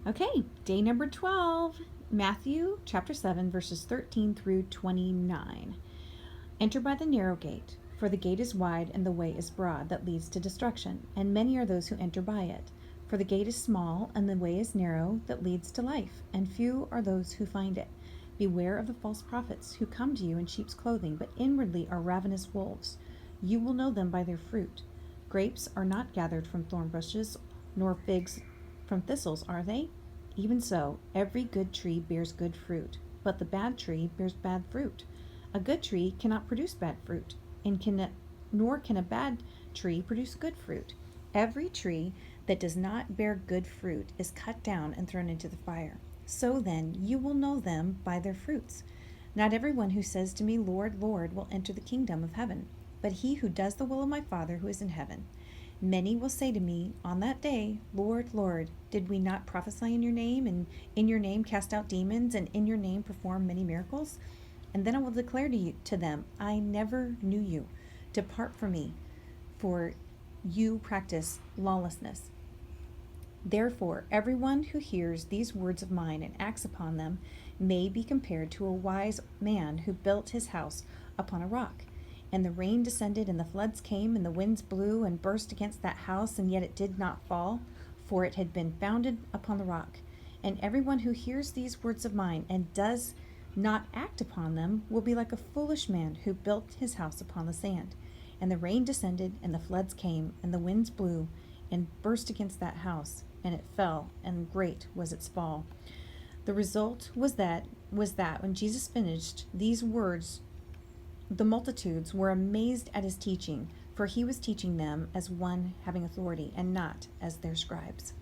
Okay, day number 12, Matthew chapter 7, verses 13 through 29. Enter by the narrow gate, for the gate is wide and the way is broad that leads to destruction, and many are those who enter by it. For the gate is small and the way is narrow that leads to life, and few are those who find it. Beware of the false prophets who come to you in sheep's clothing, but inwardly are ravenous wolves. You will know them by their fruit. Grapes are not gathered from thorn bushes, nor figs from thistles, are they? Even so, every good tree bears good fruit, but the bad tree bears bad fruit. A good tree cannot produce bad fruit, nor can a bad tree produce good fruit. Every tree that does not bear good fruit is cut down and thrown into the fire. So then, you will know them by their fruits. Not everyone who says to me, Lord, Lord, will enter the kingdom of heaven, but he who does the will of my Father who is in heaven. Many will say to me on that day, Lord, Lord, did we not prophesy in your name, and in your name cast out demons, and in your name perform many miracles? And then I will declare to them, I never knew you. Depart from me, for you practice lawlessness. Therefore, everyone who hears these words of mine and acts upon them may be compared to a wise man who built his house upon a rock. And the rain descended, and the floods came, and the winds blew and burst against that house, and yet it did not fall, for it had been founded upon the rock. And everyone who hears these words of mine and does not act upon them will be like a foolish man who built his house upon the sand. And the rain descended, and the floods came, and the winds blew and burst against that house, and it fell, and great was its fall. The result was that when Jesus finished these words, the multitudes were amazed at his teaching, for he was teaching them as one having authority and not as their scribes.